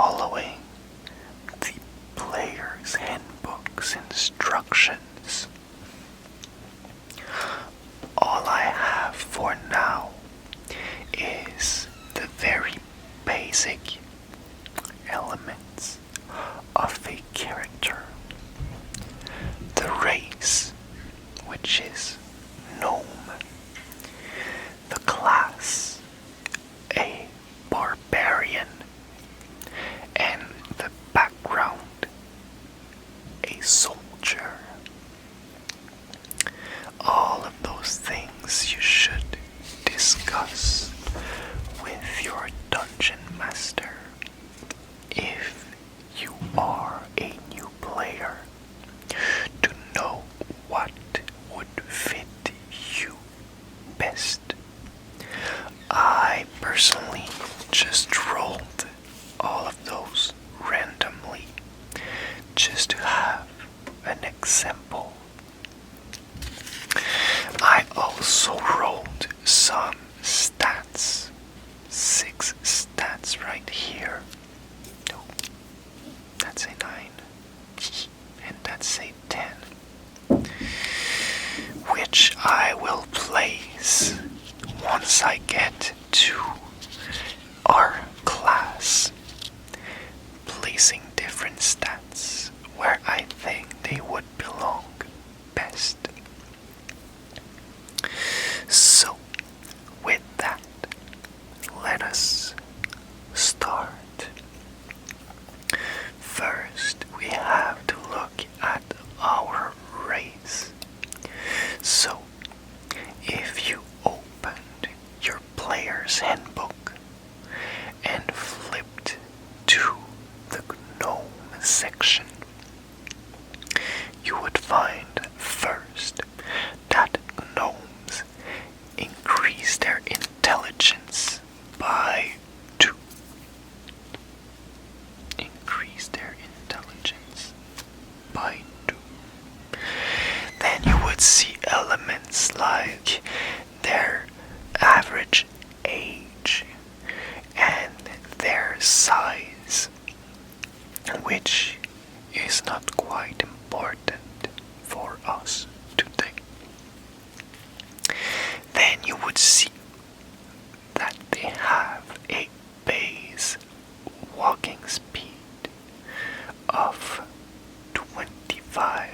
following the player's handbook's instructions. All I have for now is the very basic elements of a character. The race, which is gnome. The class, a barbarian. And the background, a soldier. All of those things you should discuss with your dungeon master if you are a new player to know what would fit you best. I personally just rolled all of those randomly just to have an example. I also rolled some stats, 6 stats right here. No, that's a 9, and that's a 10, which I will place once I get to our class, placing different stats where I think they would belong best. So, with that, let us start. First, we have to look at our race. So, if you opened your player's handbook and flipped to the gnome section, you would find first that gnomes increase their intelligence by 2. Increase their intelligence by 2. Then you would see elements like their average age and their size, which is not quite important for us today. Then you would see that they have a base walking speed of 25.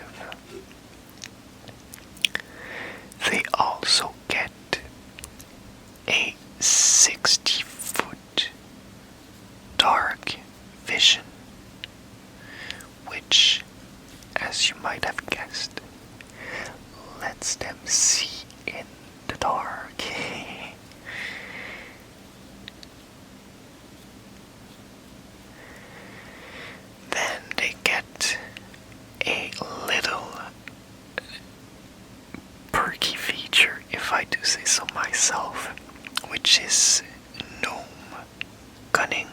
They also get a 60-foot dark vision, which, as you might have guessed, lets them see in the dark. Then they get a little perky feature, if I do say so myself, which is gnome cunning,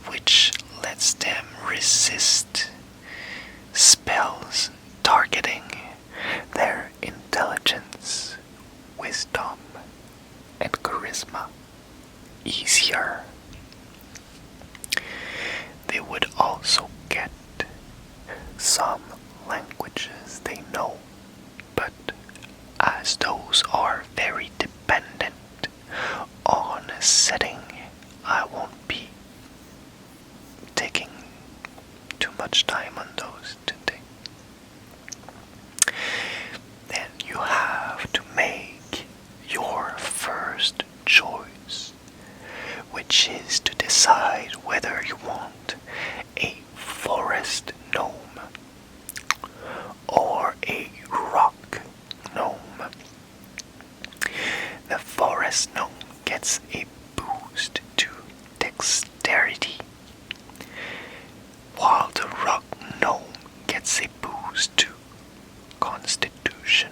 which lets them resist spells targeting their intelligence, wisdom, and charisma easier. They would also get some languages they know, but as those are very dependent on a setting, I won't be taking too much time on those today. Then you have to make your first choice, which is to decide whether you want a forest gnome or a rock gnome. The forest gnome gets a boost to dexterity, while the rock gnome gets a boost to constitution.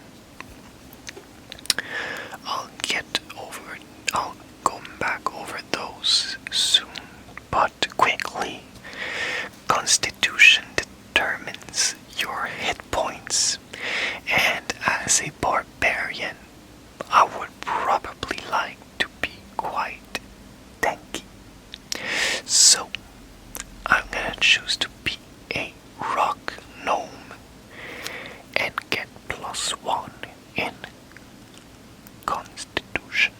I'll go back over those soon, but quickly, constitution determines your hit points, and as a barbarian, I would probably like to be quite tanky. choose to be a rock gnome and get +1 in Constitution.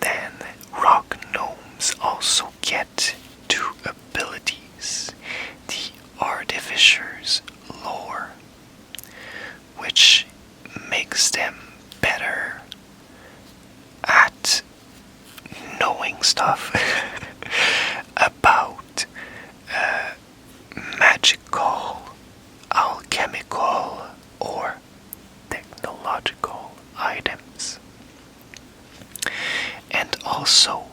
Then rock gnomes also get 2 abilities. The Artificer's Lore, which makes them better at knowing stuff about magical, alchemical, or technological items. And also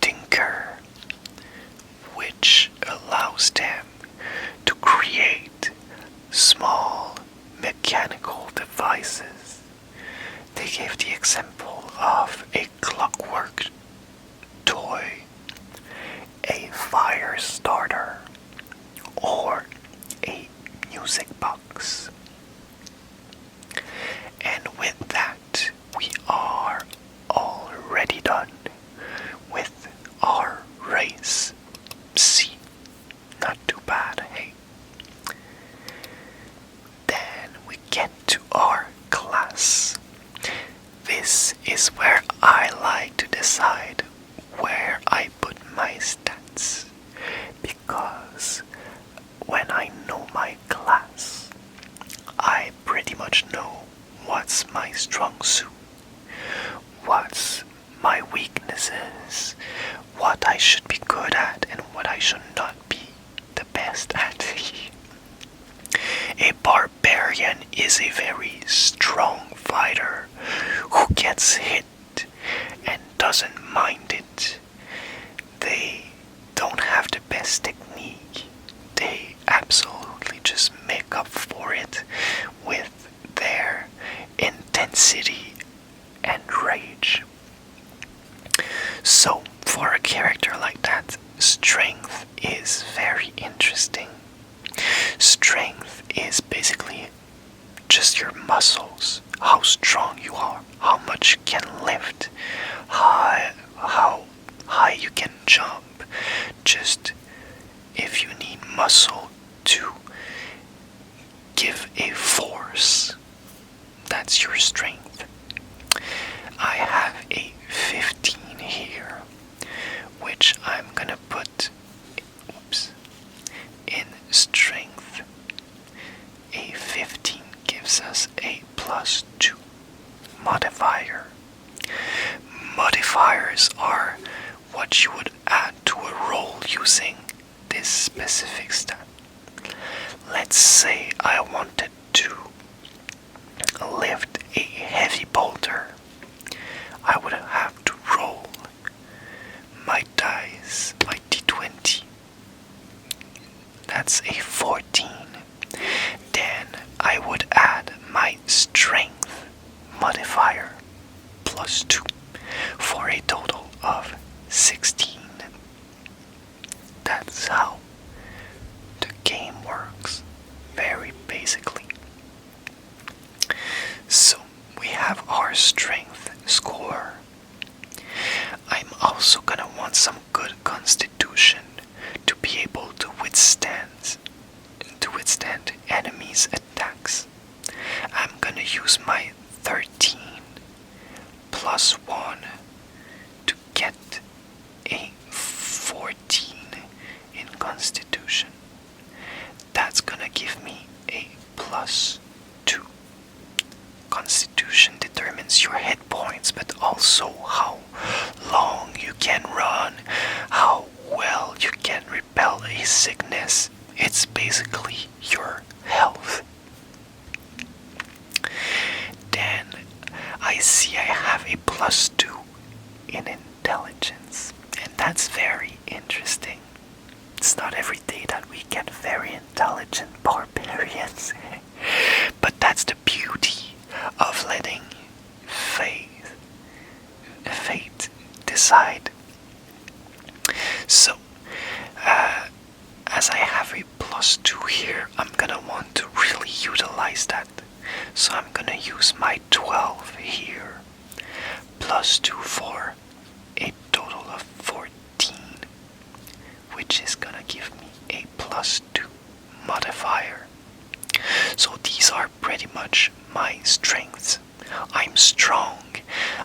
Tinker, which allows them to create small mechanical devices. They gave the example of a clockwork toy, a fire starter, or a music box. And with that, we are already done with our race. See, not too bad, hey? Then we get to our class. This is where I like to decide where I put my stats, because when I know my class, I pretty much know what's my strong suit, what's my weaknesses, what I should be good at, and what I should not be the best at. A barbarian is a very strong fighter who gets hit and doesn't mind it. They don't have the best technique. They absolutely just make up for it with their intensity and rage. So, for a character like that, strength is very interesting. Strength is basically just your muscles, how strong you are, how much you can lift, how high you can jump. Just if you need muscle to give a force, that's your strength. I have a 15 here, which I'm gonna put in strength. A 15 gives us a +2 modifier. Modifiers are what you would add to a roll using this specific stat. Let's say I wanted to lift a heavy boulder. I would have to roll my dice, my d20. That's a 14. Then I would add my strength modifier +2 for a total of 16. That's how the game works, very basically. So we have our strength score. I'm also gonna want some good constitution to be able to withstand enemies' attacks. I'm gonna use my 13 +1 to get a 14 in constitution. That's gonna give me a +2. Constitution determines your hit points, but also how long you can run, how well you can repel a sickness. It's basically your health. Then I see I have a +2 in intelligence, and that's very interesting. It's not every day that we get very intelligent barbarians, but that's the beauty of letting fate decide. So, as I have a +2 here, I'm gonna want to really utilize that. So I'm gonna use my 12 here, plus 2 for a total of 14, which is gonna give me a plus 2 modifier. So these are pretty much my strengths. I'm strong,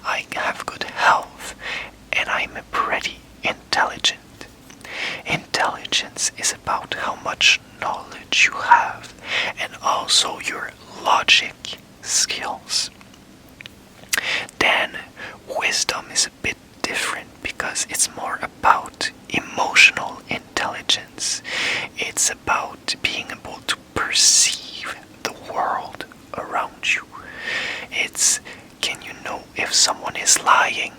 I have good health, and I'm pretty intelligent. Intelligence is about how much knowledge you have and also your logic skills. Then wisdom is a bit different because it's more about emotional intelligence. It's about being able to perceive the world around you. It's, can you know if someone is lying?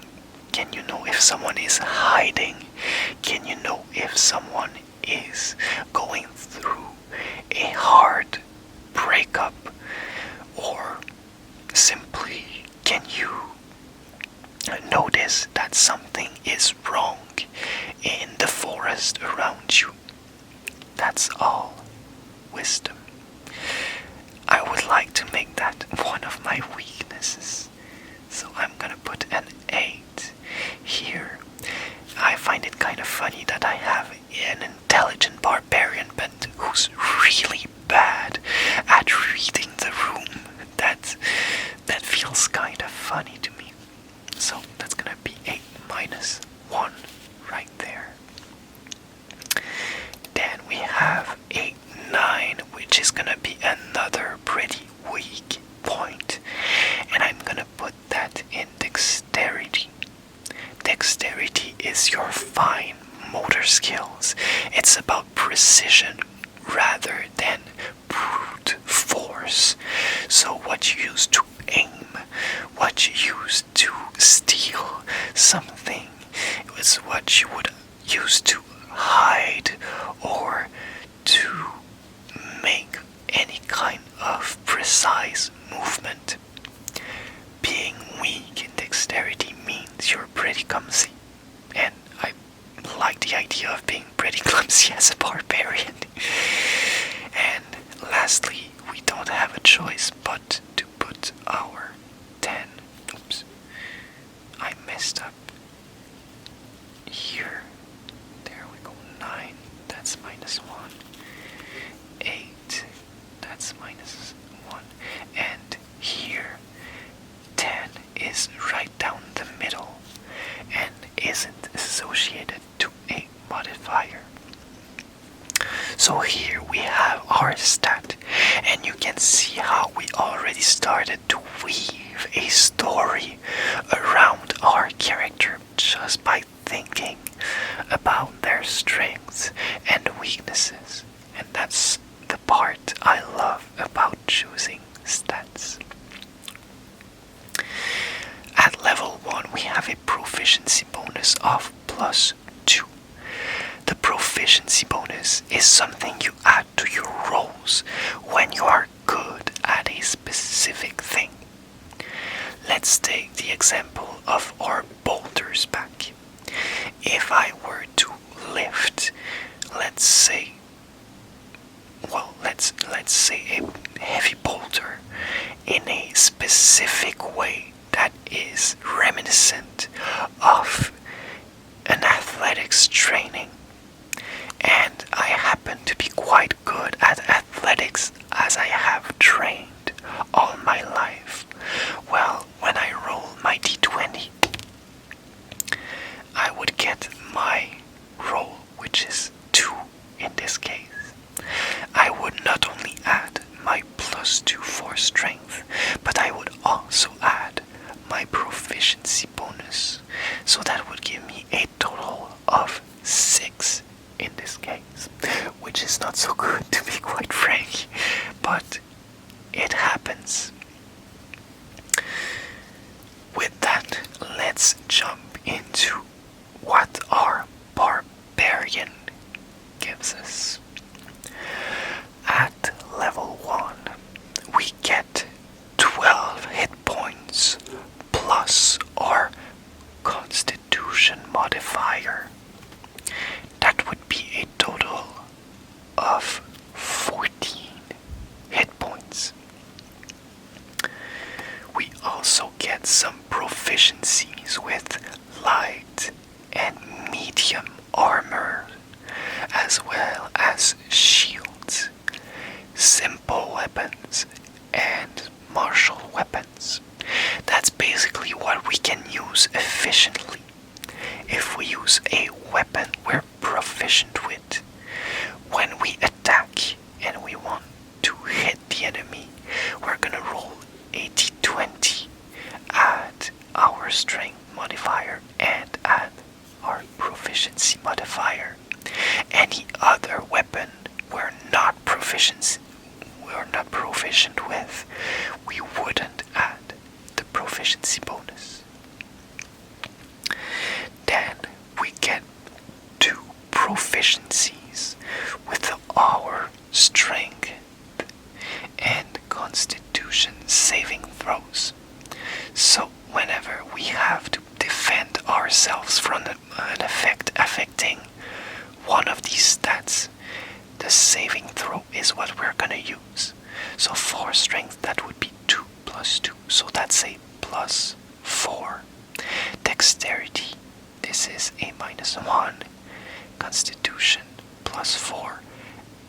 Can you know if someone is hiding? Can you know if someone is going through a hard breakup? Or simply, can you notice that something is wrong in the forest around you? That's all wisdom. I would like to make that one of my weaknesses, so I'm gonna put an 8 here. I find it kind of funny that I have an intelligent barbarian but who's really bad at reading the room. That feels kind of funny to me. So that's gonna be 8 minus 1 right there. Then we have a 9, which is gonna be another pretty weak point, and I'm gonna put that in dexterity. Dexterity is your fine motor skills. It's about precision rather than brute force. So what you use to aim, what you use to steal something, is what you would use to hide or to make any kind of precise movement. Being weak in dexterity means you're pretty clumsy, and I like the idea of being pretty clumsy as a barbarian. And lastly, we don't have a choice but to put our 10. Oops, I messed up here. There we go. 9, that's minus 1. 8, that's minus 1. And here, 10 is right down the middle and isn't associated to a modifier. So here we have our stat, and you can see how we already started to weave a story around our character just by thinking about their strengths and weaknesses. And that's the part I love about choosing stats. At level 1 we have a proficiency bonus of plus 2. The proficiency bonus is something you add to your rolls when you are good at a specific thing. Let's take the example of our boulders back. If I were to lift, let's say a heavy boulder in a specific way that is reminiscent of an athletics training, and I happen to be quite good at athletics as I have trained all my life. Well, when I roll my d20, I would get my roll, which is 2 in this case. I would not only add my plus 2 for strength, but I would also add my proficiency bonus. So that would give me a total of 6 in this case, which is not so good, to be quite frank, but it happens. With that, let's jump into what our barbarian gives us. At level 1, we get 12 hit points plus our constitution modifier. That would be a total of 14 hit points. We also get some proficiencies with light and medium armor, as well as shields, simple weapons, and martial weapons. That's basically what we can use efficiently. If we use a weapon we're proficient with, when we attack and we want to hit the enemy, we're gonna roll a d20, add our strength modifier, and add our proficiency modifier. Any other weapon we're not proficient with, we wouldn't add the proficiency bonus. Then we get 2 proficiencies with our strength and constitution saving throws. So whenever we have to defend ourselves from an effect affecting one of these stats, the saving throw is what we're gonna use. So for strength, that would be 2 plus 2, so that's a plus 4. Dexterity, this is a -1. Constitution, plus 4,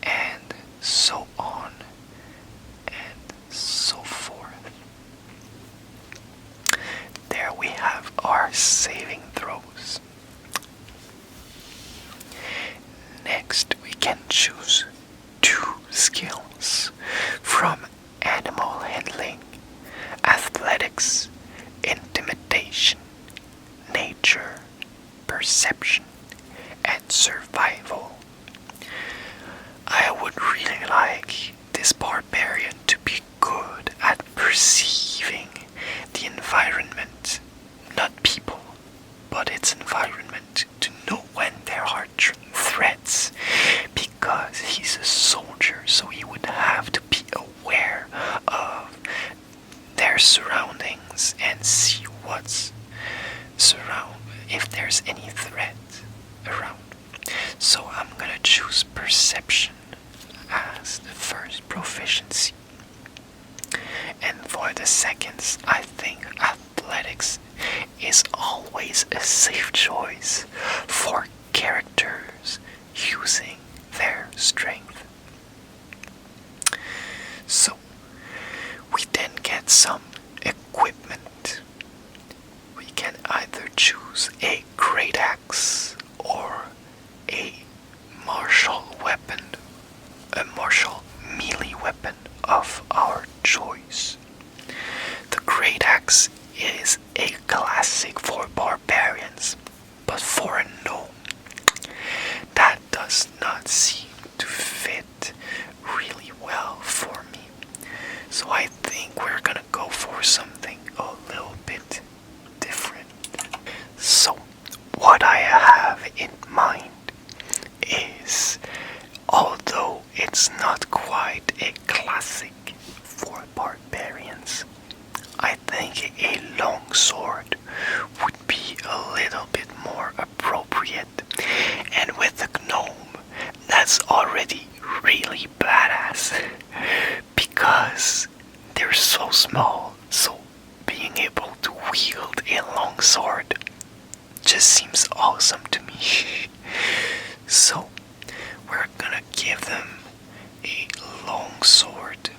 and so on and so forth. There we have our saving throws. Next, we can choose 2 skills from animal handling, athletics, intimidation, nature, perception, and survival. I would really like this barbarian to be good at perceiving the environment, not people, but its environment, to know when there are threats, because he's a soldier, so he would have to be aware of their surroundings and see what's if there's any threat around. So I'm gonna choose perception as the first proficiency. And for the seconds, I think athletics is always a safe choice for characters using their strength. So we then get some equipment. We can either choose a great axe or a martial weapon, a martial melee weapon of our choice. The great axe is a classic for barbarians, but for a gnome, that does not seem to fit really well for me. So I think we're gonna go for something a little bit different. So what I have in mind is, although it's not quite a classic for barbarians, I think a long sword would be a little bit more appropriate. And with a gnome, that's already really badass because they're so small, so being able to wield a long sword just seems awesome to me. So we're gonna give them a long sword.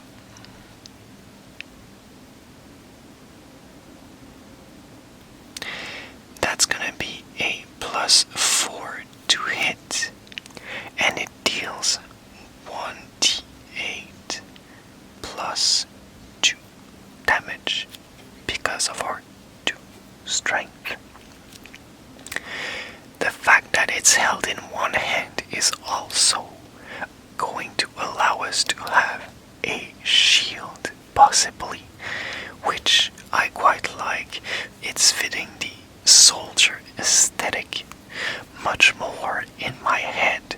That's gonna be a plus 4 to hit, and it deals 1d8 plus 2 damage because of our 2 strength. The fact that it's held in one hand is also going to allow us to have a shield, possibly, which I quite like. It's fitting the soldier aesthetic much more in my head.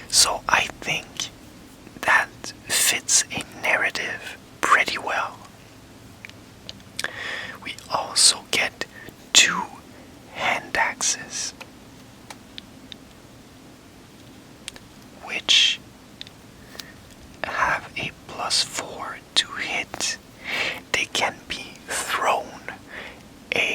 So I think that fits a narrative pretty well. We also get 2 hand axes, which have a plus 4 to hit. They can be thrown a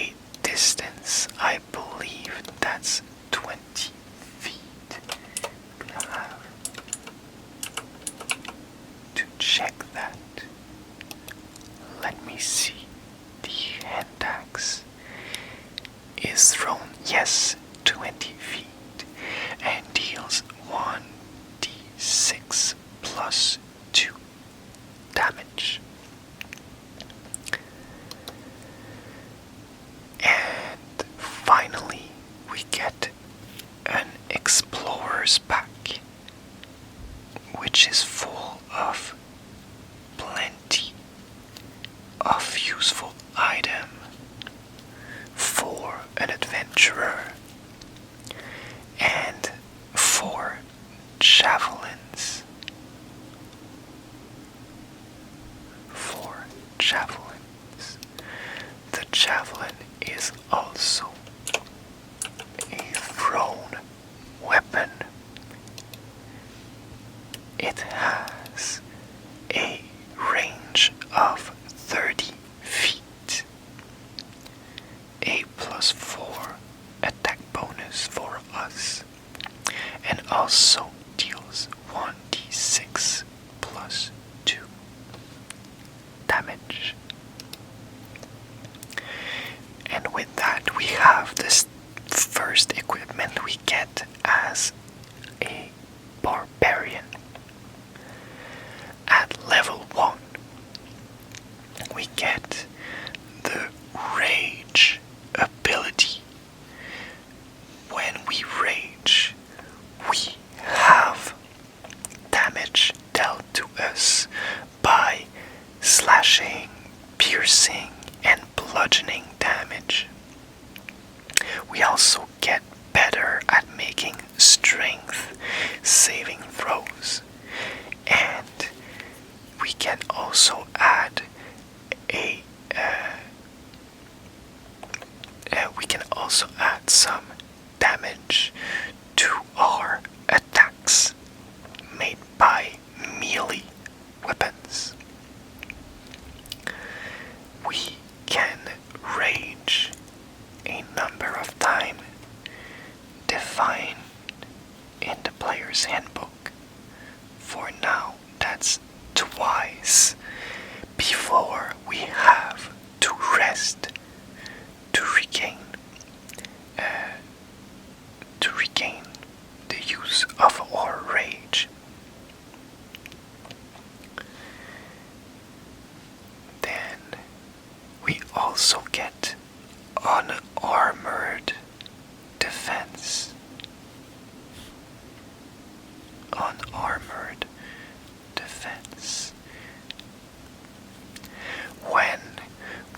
yes, 20 feet, and deals 1d6 plus 2 damage. And finally, we get an explorer's pack, which is full of plenty of useful item for an adventurer and for javelins. For javelins. The javelin is also a thrown weapon. It has a range of 30 feet, a +4 attack bonus for us, and also deals 1d6 plus 2 damage. And with that, we have this first equipment we get as a barbarian. At level 1, we get the rage ability. When we rage, we have damage dealt to us by slashing, piercing, and bludgeoning damage. We also get better at making strength saving throws, and we can also add some damage to our attacks made by melee weapons. We can rage a number of times defined in the player's handbook. For now, that's twice before we have to rest to regain the use of our rage. Then we also get unarmored defense. Unarmored defense. When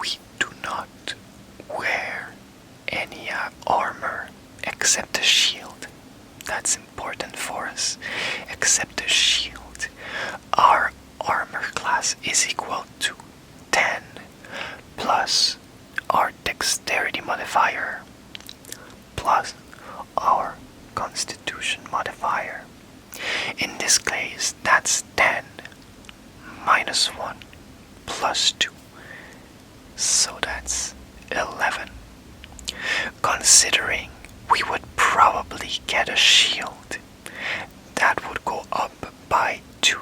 we do not wear any armor except a shield, that's important for us, except a shield, our armor class is equal to 10 plus our dexterity modifier plus our constitution modifier. In this case, that's 10 minus 1 plus 2, so that's 11. Considering we would probably get a shield, that would go up by 2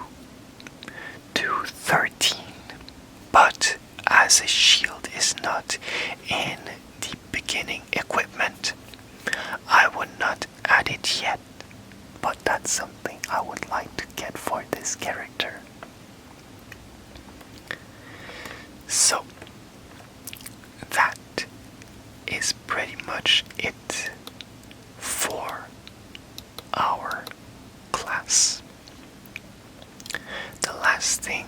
to 13. But as a shield is not in the beginning equipment, I would not add it yet, but that's something I would like to get for this character. So, that is pretty much it for our class. The last thing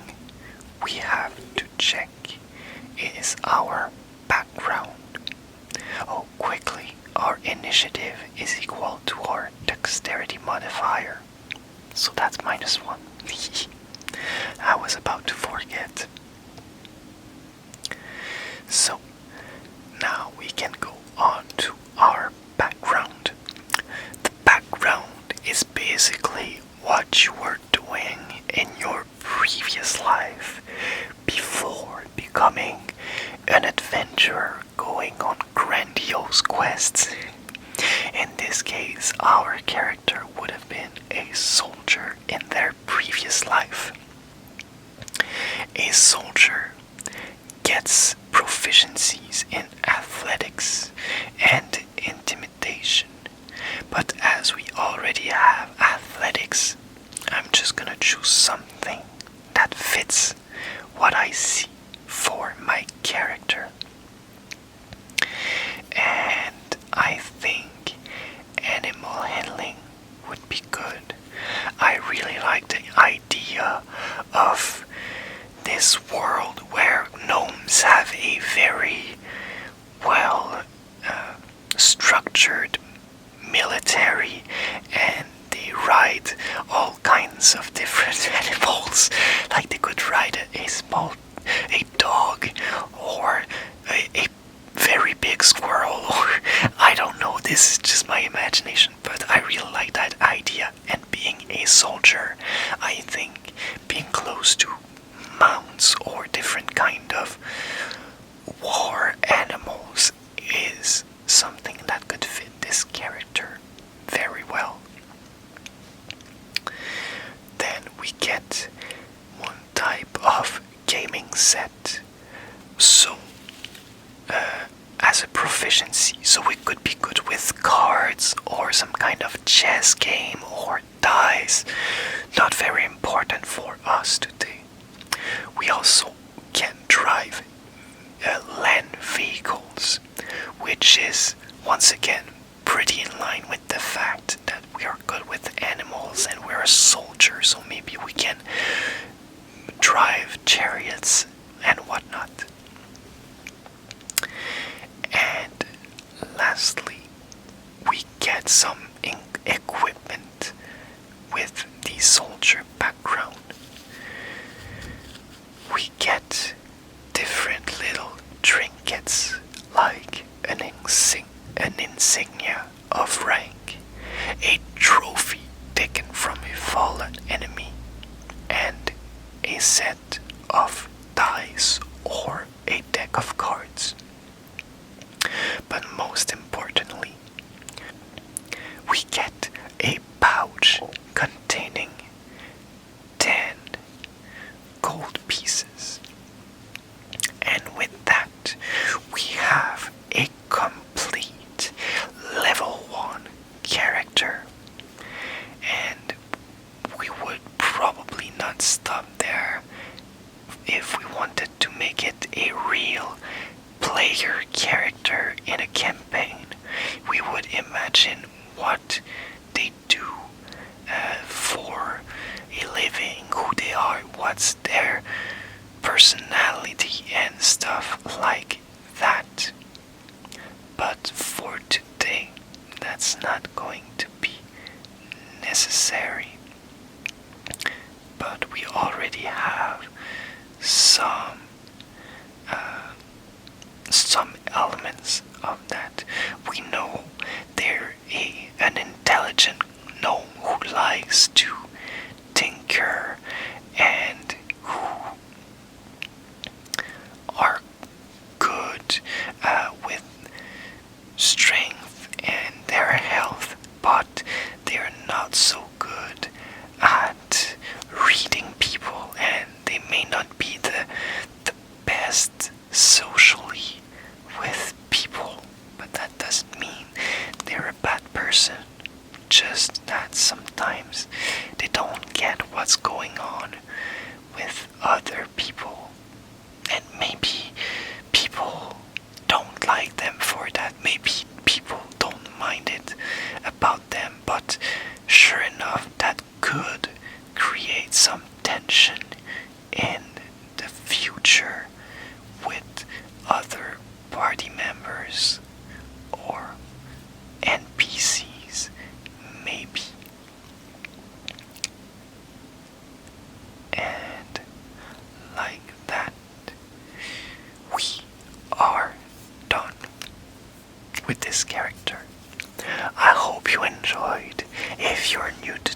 we have to check is our background. Oh, quickly, our initiative is equal to our dexterity modifier, so that's -1. I was about to forget. So, now we can go on to our background. The background is basically what you were doing in your previous life before becoming an adventurer going on grandiose quests. In this case, our character would have been a soldier in their previous life. A soldier gets proficiencies in athletics and intimidation have a very well structured military, and they ride all kinds of different animals. Like they could ride a dog, or a very big squirrel, or I don't know. This is just my imagination, but I really like that idea. And being a soldier, I think being close to mounts or different kind of war animals is something that could fit this character very well. Then we get one type of gaming set. So, as a proficiency, so we could be good with cards or some kind of chess game or dice. Not very important for us today. We also can drive land vehicles, which is once again pretty in line with the fact that we are good with animals and we're a soldier, so maybe we can drive chariots and whatnot. And lastly, we get some equipment with the soldier background. We get different little trinkets like an insignia of rank, a trophy taken from a fallen enemy, and a set of dice or a deck of cards. But most importantly, we get a pouch containing 10 gold pieces. And with that, we have a complete level 1 character. And we would probably not stop there if we wanted to make it a real player character in a campaign. We would imagine what they do for a living, who they are, what's their personality and stuff like that. But for today, that's not going to be necessary. But we already have some elements of that. We know they're an intelligent gnome who likes to tinker and who are good with strength and their health, but they're not so good at reading people, and they may not be the best socially with people, but that doesn't mean they're a bad person. Just that sometimes they don't get what's going on with other people, and maybe people don't like them for that. Maybe people don't mind it about them, but sure enough, that could create some tension in the future with other party members or NPCs, maybe. And like that, we are done with this character. I hope you enjoyed. If you're new to